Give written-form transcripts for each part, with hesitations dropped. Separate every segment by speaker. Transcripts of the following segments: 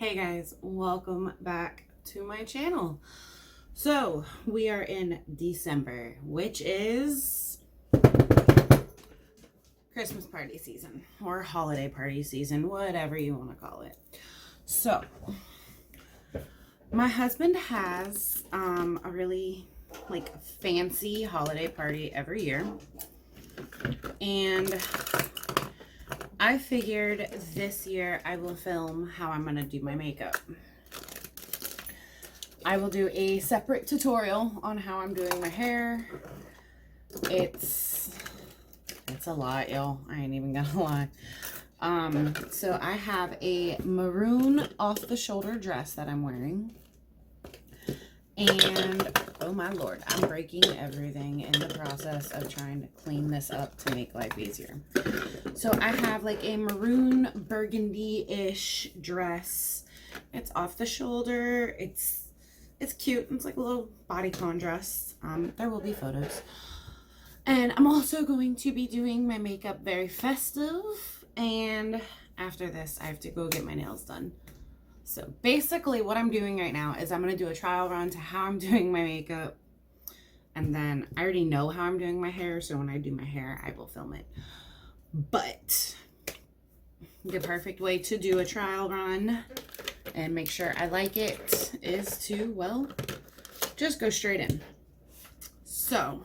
Speaker 1: Hey guys, welcome back to my channel. So we are in December, which is Christmas party season or holiday party season, whatever you want to call it. So my husband has a really fancy holiday party every year, and I figured this year I will film how I'm gonna do my makeup. I will do a separate tutorial on how I'm doing my hair. It's a lot, y'all. I ain't even gonna lie. So I have a maroon off the shoulder dress that I'm wearing. And oh my lord, I'm breaking everything in the process of trying to clean this up to make life easier. So I have like a maroon burgundy-ish dress. It's off the shoulder. It's cute. It's like a little bodycon dress. There will be photos. And I'm also going to be doing my makeup very festive. And after this, I have to go get my nails done. So basically what I'm doing right now is I'm going to do a trial run to how I'm doing my makeup. And then I already know how I'm doing my hair. So when I do my hair, I will film it. But the perfect way to do a trial run and make sure I like it is to, well, just go straight in. So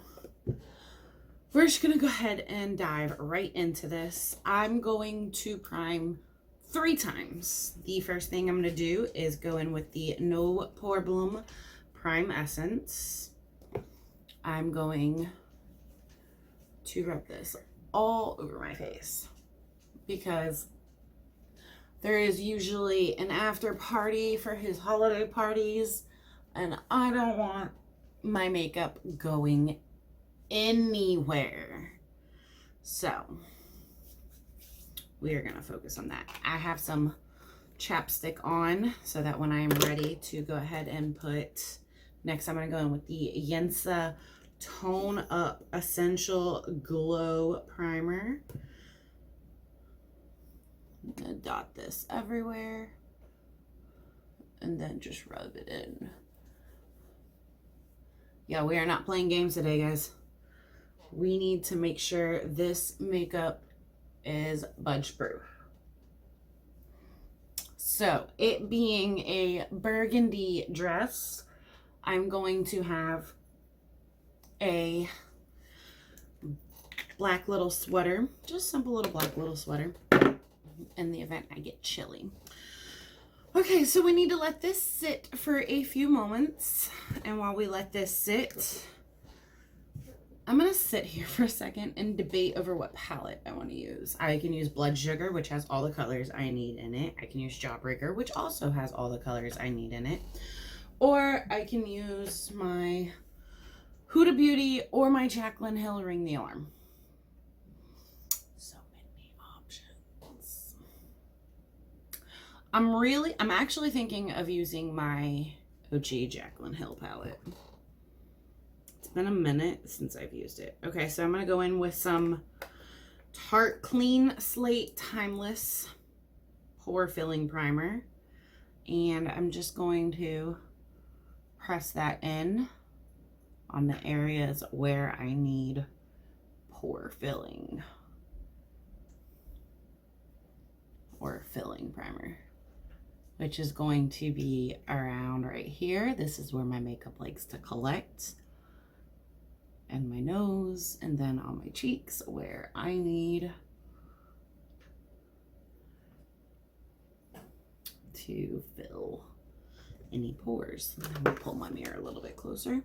Speaker 1: we're just going to go ahead and dive right into this. I'm going to prime 3 times. The first thing I'm going to do is go in with the No Problem Prime Essence. I'm going to rub this all over my face because there is usually an after party for his holiday parties, and I don't want my makeup going anywhere. So we are going to focus on that. I have some chapstick on so that when I am ready to go ahead and put, next I'm going to go in with the Yensa Tone Up Essential Glow Primer. I'm going to dot this everywhere and then just rub it in. Yeah, we are not playing games today, guys. We need to make sure this makeup is budge proof. So it being a burgundy dress, I'm going to have a black little sweater, just simple little black little sweater in the event I get chilly. Okay, so we need to let this sit for a few moments, and while we let this sit, I'm going to sit here for a second and debate over what palette I want to use. I can use Blood Sugar, which has all the colors I need in it. I can use Jawbreaker, which also has all the colors I need in it. Or I can use my Huda Beauty or my Jaclyn Hill Ring the Arm. So many options. I'm actually thinking of using my OG Jaclyn Hill palette. Been a minute since I've used it. Okay, so I'm going to go in with some Tarte Clean Slate Timeless Pore Filling Primer. And I'm just going to press that in on the areas where I need pore filling. Or filling primer. Which is going to be around right here. This is where my makeup likes to collect. And my nose, and then on my cheeks where I need to fill any pores. I'm gonna pull my mirror a little bit closer.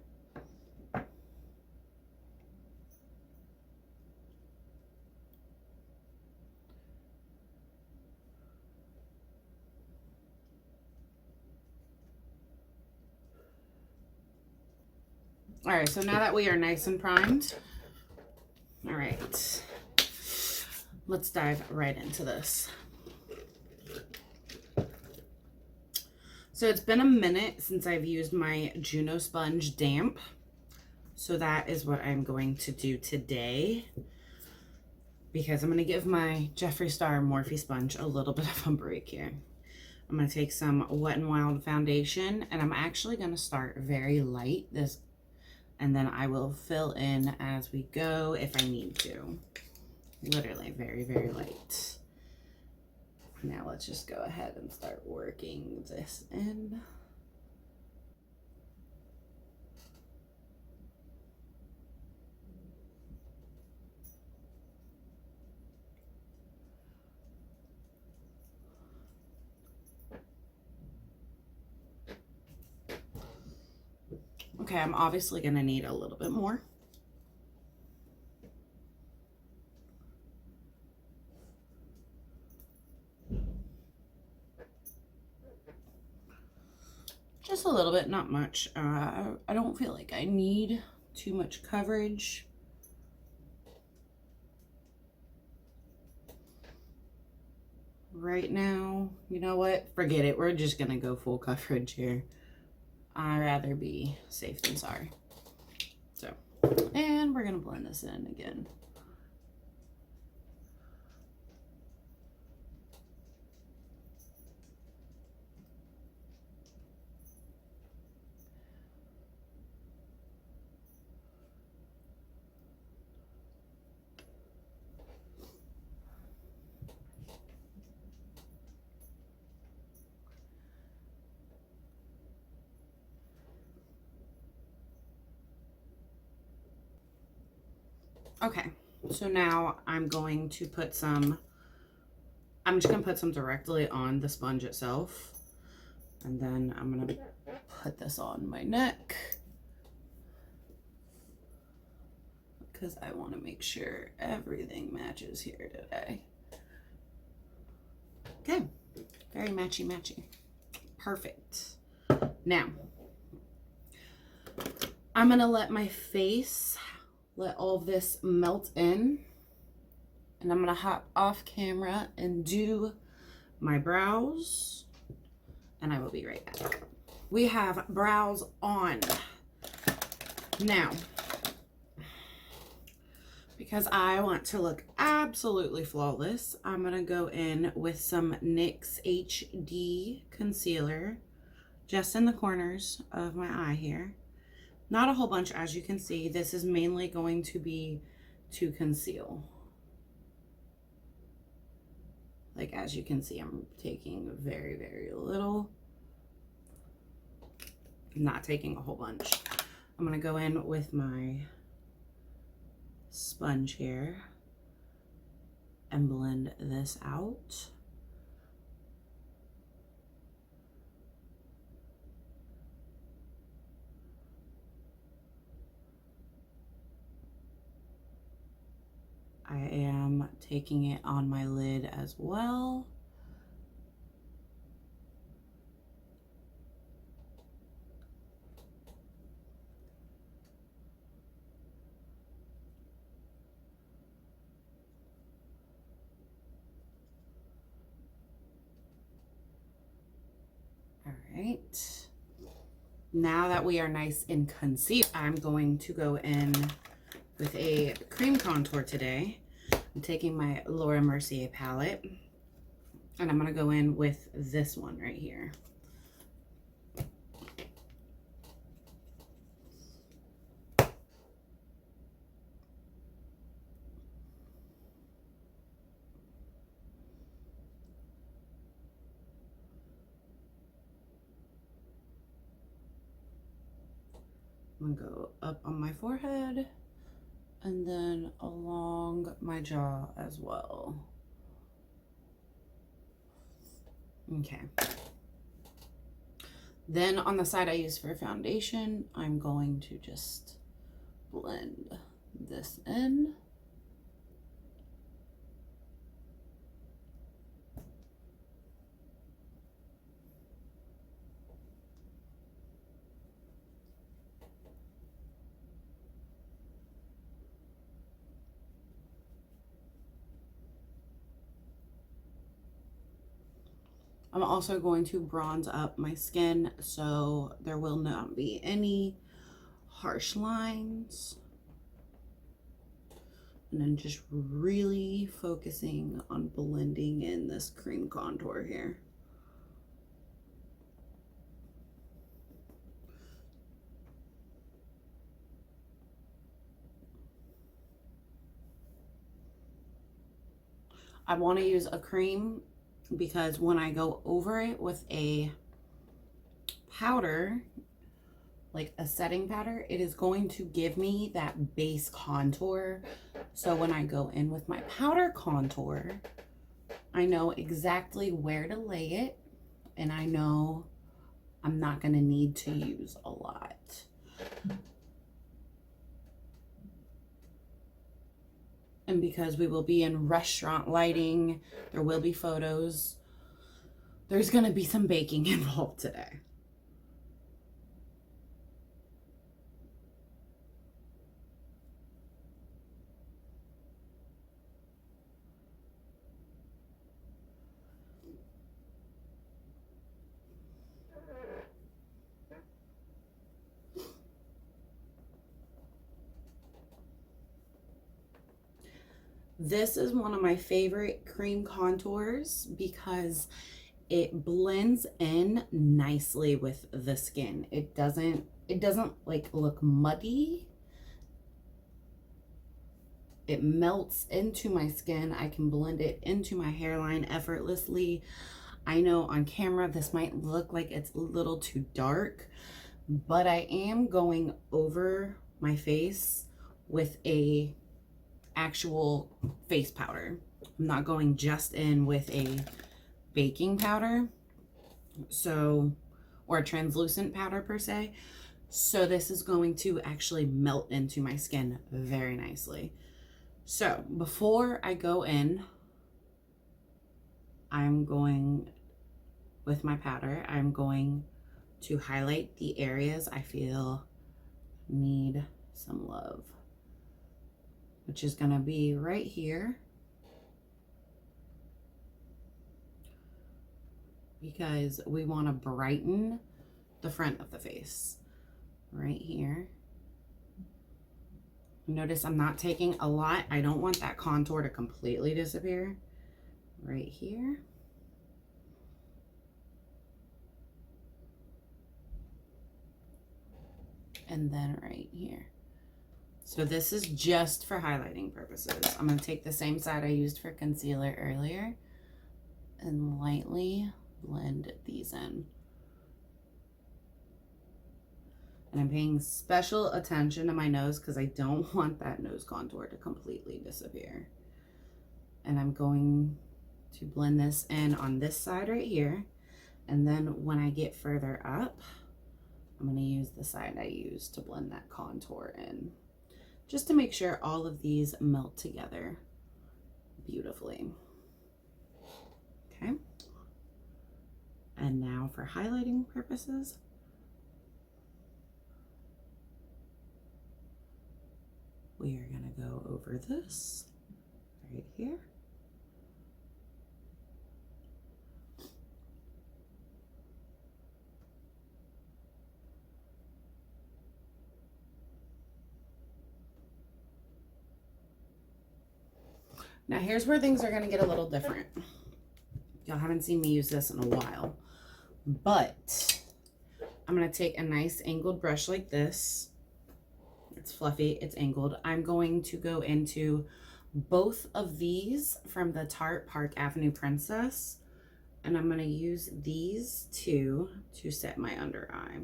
Speaker 1: All right, so now that we are nice and primed, all right, let's dive right into this. So it's been a minute since I've used my Juno Sponge Damp. So that is what I'm going to do today, because I'm going to give my Jeffree Star Morphe Sponge a little bit of a break here. I'm going to take some Wet n Wild foundation, and I'm actually going to start very light and then I will fill in as we go if I need to. Literally very, very light. Now let's just go ahead and start working this in. Okay, I'm obviously going to need a little bit more. Just a little bit, not much. I don't feel like I need too much coverage. Right now, you know what? Forget it. We're just going to go full coverage here. I'd rather be safe than sorry. So, and we're going to blend this in again. Okay, so now I'm going to put some, I'm just going to put some directly on the sponge itself. And then I'm going to put this on my neck, because I want to make sure everything matches here today. Okay, very matchy. Perfect. Now, I'm going to let my face, let all of this melt in, and I'm going to hop off camera and do my brows, and I will be right back. We have brows on. Now, because I want to look absolutely flawless, I'm going to go in with some NYX HD concealer just in the corners of my eye here. Not a whole bunch, as you can see. This is mainly going to be to conceal. Like, as you can see, I'm taking very, very little. I'm not taking a whole bunch. I'm going to go in with my sponge here and blend this out. I am taking it on my lid as well. All right. Now that we are nice and concealed, I'm going to go in with a cream contour today. I'm taking my Laura Mercier palette, and I'm going to go in with this one right here. I'm going to go up on my forehead and then along my jaw as well. Okay. Then on the side I use for foundation, I'm going to just blend this in. I'm also going to bronze up my skin so there will not be any harsh lines. And then just really focusing on blending in this cream contour here. I want to use a cream because when I go over it with a powder, like a setting powder, it is going to give me that base contour. So when I go in with my powder contour, I know exactly where to lay it, and I know I'm not going to need to use a lot. And because we will be in restaurant lighting, there will be photos, there's going to be some baking involved today. This is one of my favorite cream contours because it blends in nicely with the skin. It doesn't like look muddy. It melts into my skin. I can blend it into my hairline effortlessly. I know on camera this might look like it's a little too dark, but I am going over my face with a actual face powder. I'm not going just in with a baking powder, so, or a translucent powder per se. So this is going to actually melt into my skin very nicely. So before I go in, I'm going with my powder, I'm going to highlight the areas I feel need some love, which is going to be right here, because we want to brighten the front of the face right here. Notice I'm not taking a lot. I don't want that contour to completely disappear. Right here. And then right here. So this is just for highlighting purposes. I'm going to take the same side I used for concealer earlier and lightly blend these in. And I'm paying special attention to my nose because I don't want that nose contour to completely disappear. And I'm going to blend this in on this side right here. And then when I get further up, I'm going to use the side I used to blend that contour in, just to make sure all of these melt together beautifully. Okay. And now for highlighting purposes, we are going to go over this right here. Now here's where things are going to get a little different. Y'all haven't seen me use this in a while, but I'm going to take a nice angled brush like this. It's fluffy, it's angled. I'm going to go into both of these from the Tarte Park Avenue Princess, and I'm going to use these two to set my under eye,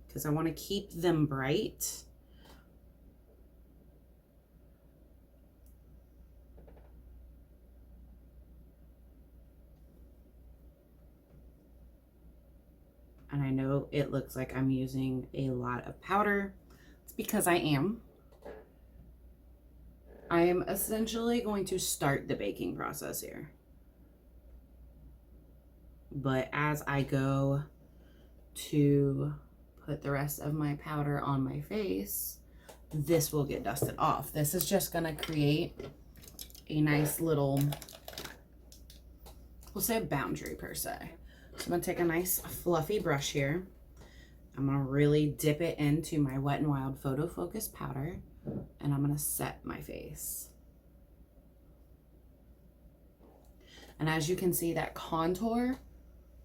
Speaker 1: because I want to keep them bright. And I know it looks like I'm using a lot of powder. It's because I am. I am essentially going to start the baking process here. But as I go to put the rest of my powder on my face, this will get dusted off. This is just going to create a nice little, we'll say a boundary per se. So I'm going to take a nice fluffy brush here. I'm going to really dip it into my Wet n Wild Photo Focus powder, and I'm going to set my face. And as you can see, that contour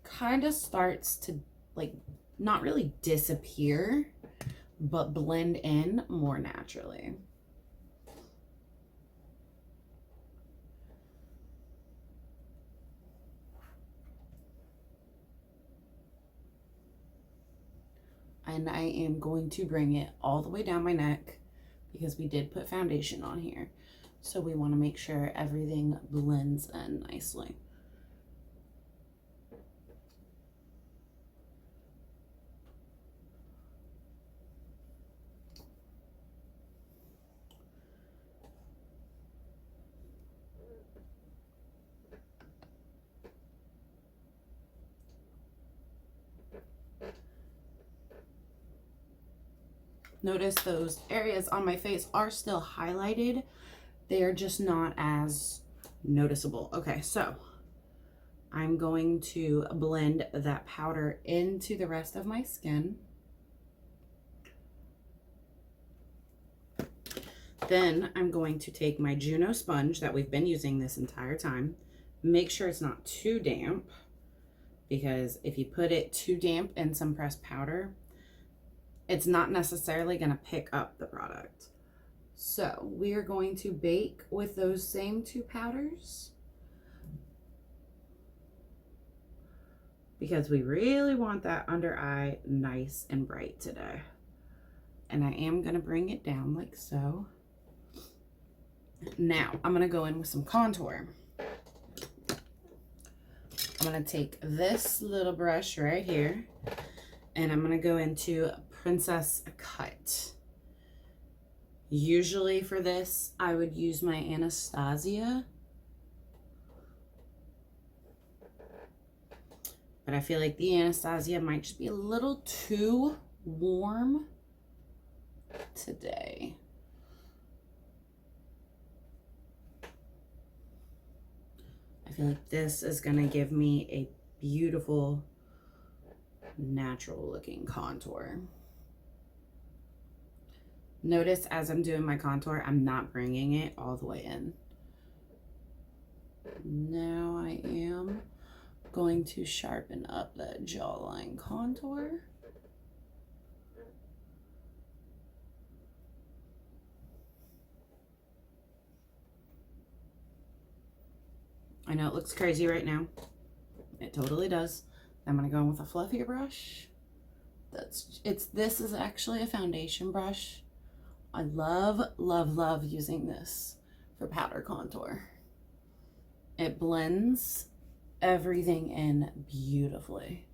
Speaker 1: kind of starts to, like, not really disappear, but blend in more naturally. And I am going to bring it all the way down my neck because we did put foundation on here. So we want to make sure everything blends in nicely. Notice those areas on my face are still highlighted. They are just not as noticeable. Okay, so I'm going to blend that powder into the rest of my skin. Then I'm going to take my Juno sponge that we've been using this entire time. Make sure it's not too damp, because if you put it too damp in some pressed powder, it's not necessarily going to pick up the product. So we are going to bake with those same two powders because we really want that under eye nice and bright today. And I am going to bring it down like so. Now I'm going to go in with some contour. I'm going to take this little brush right here and I'm going to go into Princess Cut. Usually for this, I would use my Anastasia. But I feel like the Anastasia might just be a little too warm today. I feel like this is going to give me a beautiful, natural looking contour. Notice as I'm doing my contour, I'm not bringing it all the way in. Now I am going to sharpen up that jawline contour. I know it looks crazy right now. It totally does. I'm going to go in with a fluffier brush. This is actually a foundation brush. I love, love, love using this for powder contour. It blends everything in beautifully.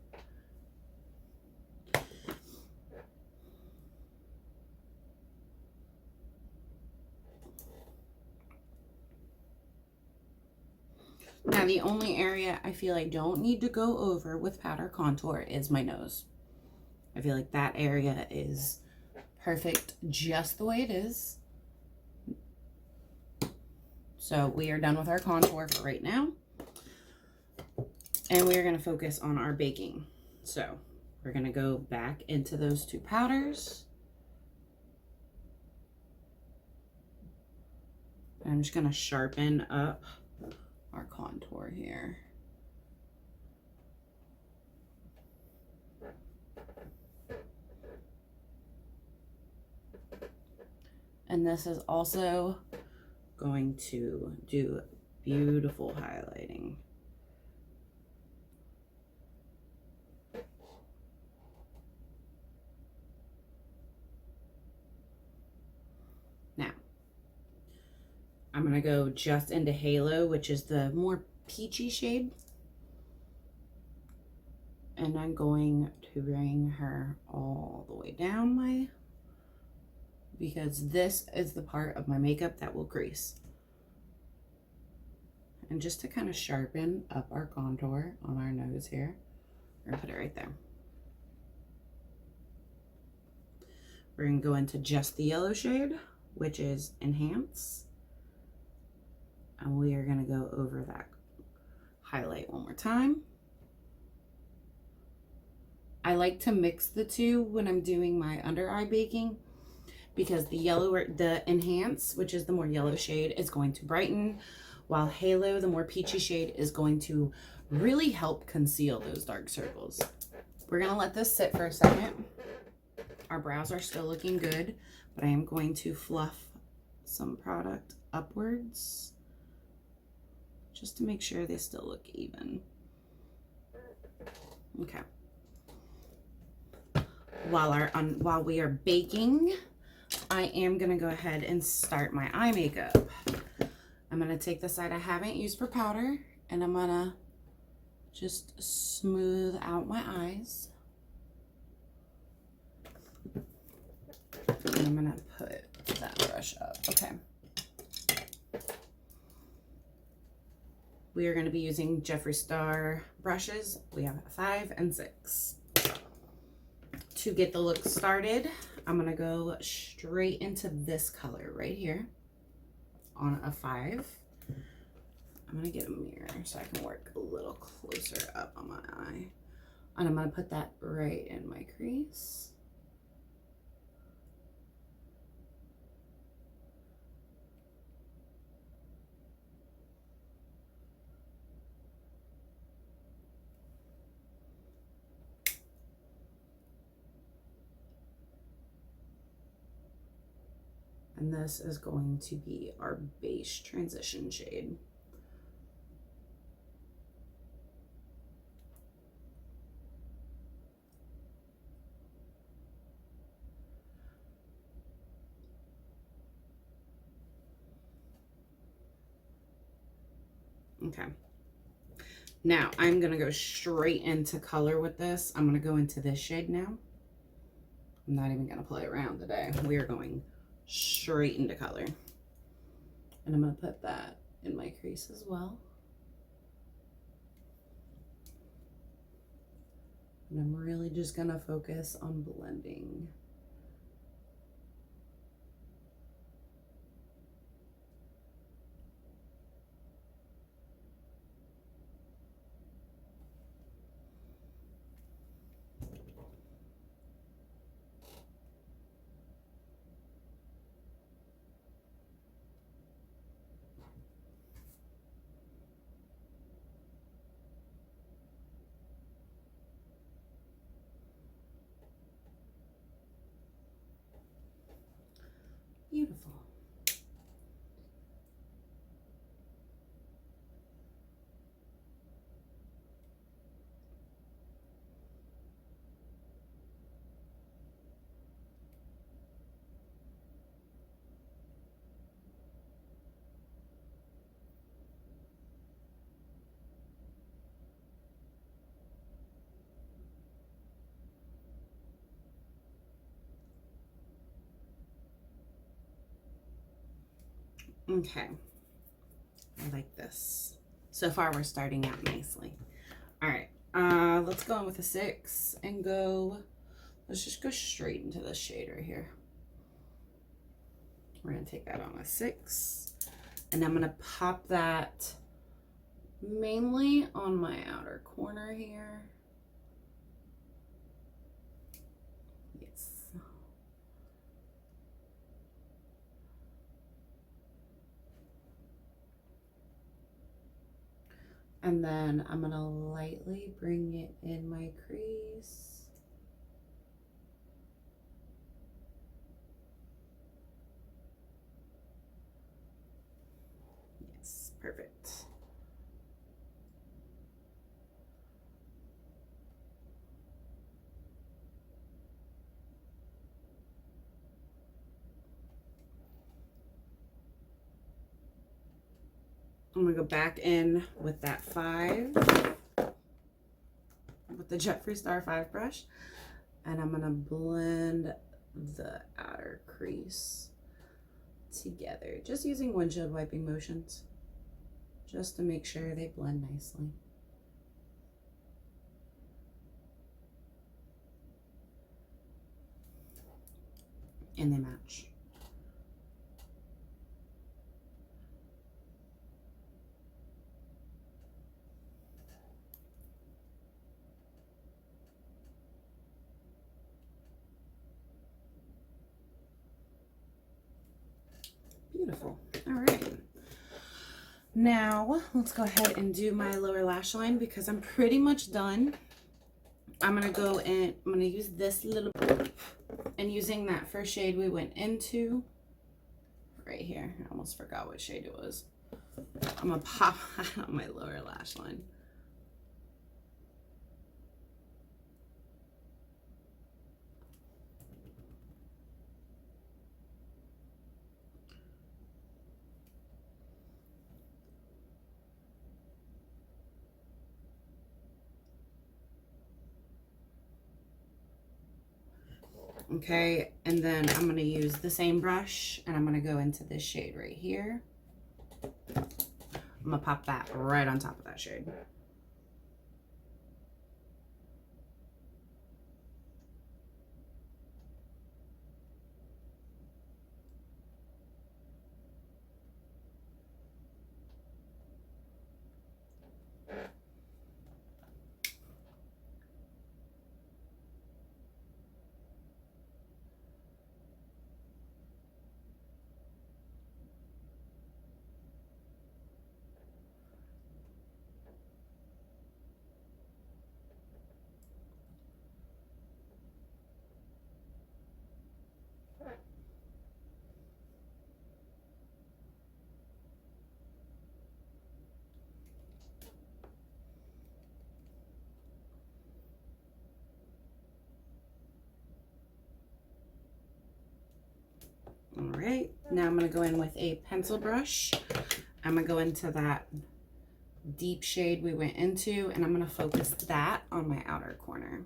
Speaker 1: Now, the only area I feel I don't need to go over with powder contour is my nose. I feel like that area is perfect just the way it is. So we are done with our contour for right now. And we are going to focus on our baking. So we're going to go back into those two powders. I'm just going to sharpen up our contour here. And this is also going to do beautiful highlighting. Now, I'm going to go just into Halo, which is the more peachy shade. And I'm going to bring her all the way down because this is the part of my makeup that will crease. And just to kind of sharpen up our contour on our nose here, we're going to put it right there. We're going to go into just the yellow shade, which is Enhance. And we are going to go over that highlight one more time. I like to mix the two when I'm doing my under eye baking because the Enhance, which is the more yellow shade, is going to brighten, while Halo, the more peachy shade, is going to really help conceal those dark circles. We're going to let this sit for a second. Our brows are still looking good, but I am going to fluff some product upwards just to make sure they still look even. Okay. while we are baking, I am gonna go ahead and start my eye makeup. I'm gonna take the side I haven't used for powder, and I'm gonna just smooth out my eyes. And I'm gonna put that brush up. Okay. We are gonna be using Jeffree Star brushes. We have 5 and 6. To get the look started, I'm gonna go straight into this color right here on a 5. I'm gonna get a mirror so I can work a little closer up on my eye. And I'm gonna put that right in my crease. And this is going to be our base transition shade. Okay. Now I'm gonna go straight into color with this. I'm gonna go into this shade now. I'm not even gonna play around today. We are going straight into color. And I'm gonna put that in my crease as well. And I'm really just gonna focus on blending. Beautiful. Okay, I like this. So far we're starting out nicely. All right, let's go in with a 6 and let's just go straight into this shade right here. We're gonna take that on a 6, and I'm gonna pop that mainly on my outer corner here. Yes. And then I'm gonna lightly bring it in my crease. Yes, perfect. I'm gonna go back in with that 5, with the Jeffree Star 5 brush, and I'm gonna blend the outer crease together, just using windshield wiping motions, just to make sure they blend nicely. And they match. Beautiful. All right. Now let's go ahead and do my lower lash line because I'm pretty much done. I'm gonna go in, I'm gonna use this little, and using that first shade we went into right here. I almost forgot what shade it was. I'm gonna pop that on my lower lash line. Okay, and then I'm going to use the same brush and I'm going to go into this shade right here. I'm going to pop that right on top of that shade. All right, now I'm going to go in with a pencil brush. I'm going to go into that deep shade we went into, and I'm going to focus that on my outer corner.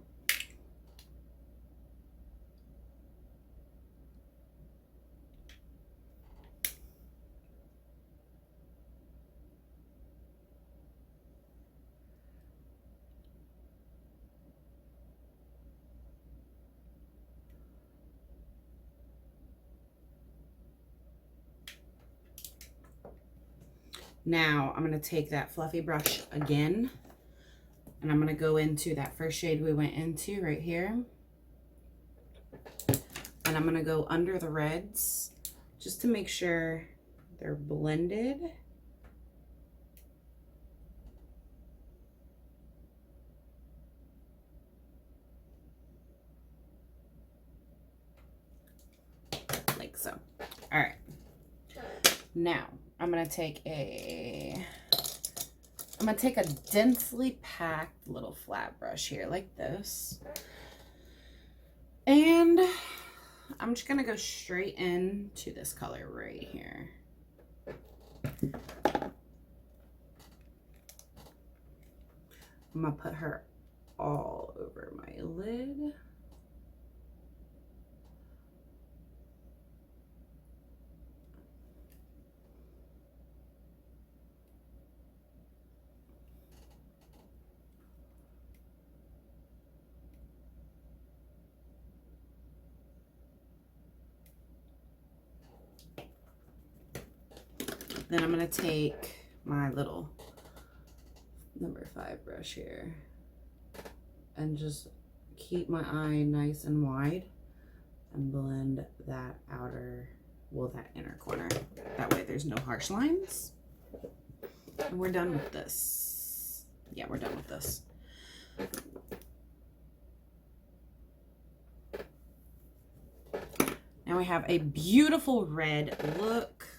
Speaker 1: Now I'm going to take that fluffy brush again, and I'm going to go into that first shade we went into right here. And I'm going to go under the reds just to make sure they're blended. Like so. All right. Now I'm going to take a densely packed little flat brush here like this. And I'm just going to go straight into this color right here. I'm going to put her all over my lid. Then I'm going to take my little number 5 brush here and just keep my eye nice and wide and blend that outer, well, that inner corner. That way there's no harsh lines. And we're done with this. Yeah, we're done with this. Now we have a beautiful red look.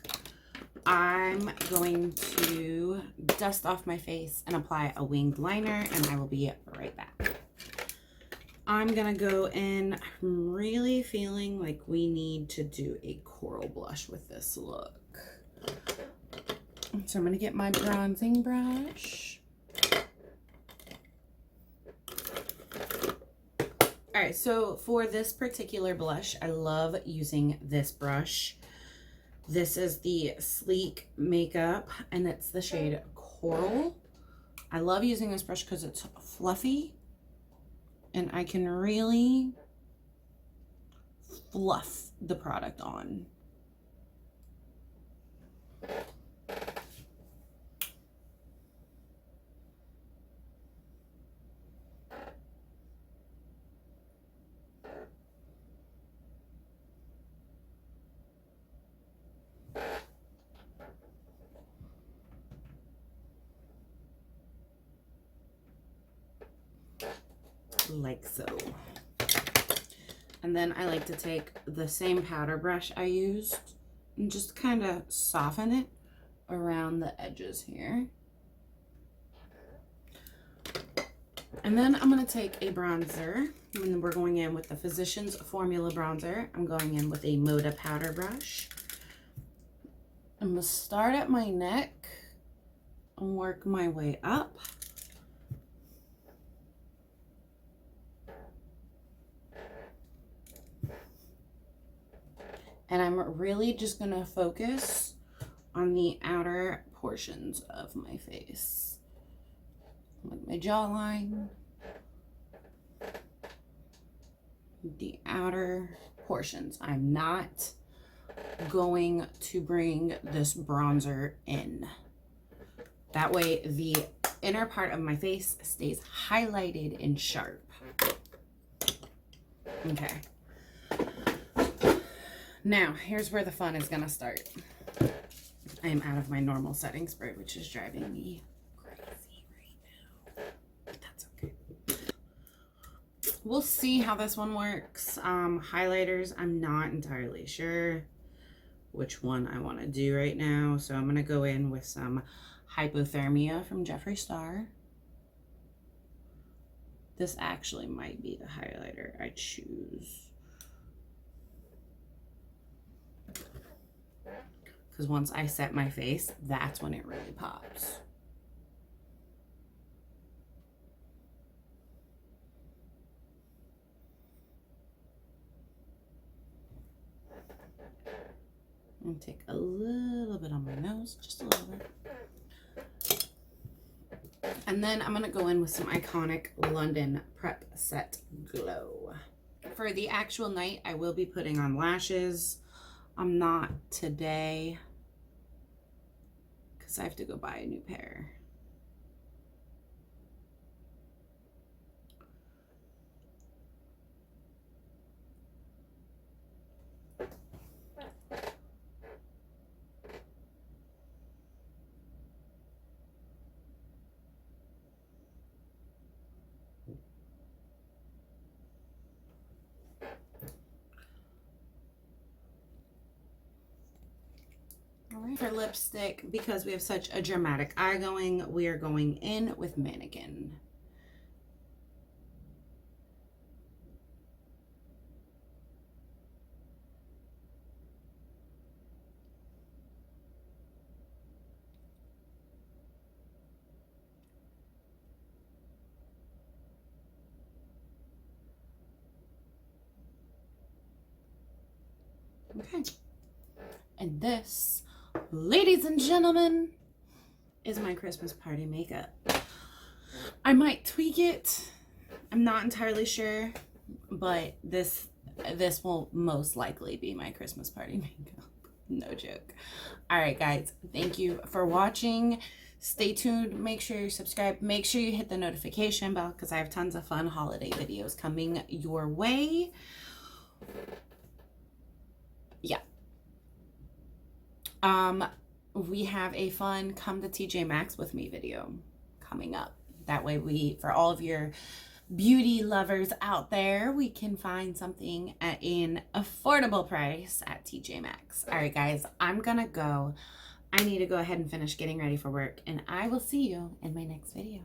Speaker 1: I'm going to dust off my face and apply a winged liner, and I will be right back. I'm gonna go in. I'm really feeling like we need to do a coral blush with this look. So I'm gonna get my bronzing brush. All right, so for this particular blush, I love using this brush. This is the Sleek Makeup, and it's the shade Coral. I love using this brush because it's fluffy, and I can really fluff the product on. Like so. And then I like to take the same powder brush I used and just kind of soften it around the edges here. And then I'm going to take a bronzer, and we're going in with the Physicians Formula bronzer. I'm going in with a Moda powder brush. I'm going to start at my neck and work my way up. really just gonna focus on the outer portions of my face, like my jawline, the outer portions. I'm not going to bring this bronzer in. That way the inner part of my face stays highlighted and sharp. Okay. Now, here's where the fun is gonna start. I am out of my normal setting spray, which is driving me crazy right now. But that's okay. We'll see how this one works. Highlighters, I'm not entirely sure which one I want to do right now. So I'm going to go in with some Hypothermia from Jeffree Star. This actually might be the highlighter I choose, because once I set my face, that's when it really pops. And take a little bit on my nose, just a little bit. And then I'm gonna go in with some iconic London Prep Set Glow. For the actual night, I will be putting on lashes. I'm not today, because I have to go buy a new pair. For lipstick, because we have such a dramatic eye going, we are going in with Mannequin. Okay. And this, ladies and gentlemen, is my Christmas party makeup. I might tweak it. I'm not entirely sure, but this will most likely be my Christmas party makeup. No joke. All right, guys, thank you for watching. Stay tuned. Make sure you subscribe. Make sure you hit the notification bell, because I have tons of fun holiday videos coming your way. Yeah. We have a fun come to TJ Maxx with me video coming up. That way for all of your beauty lovers out there, we can find something at an affordable price at TJ Maxx. All right, guys, I'm gonna go. I need to go ahead and finish getting ready for work, and I will see you in my next video.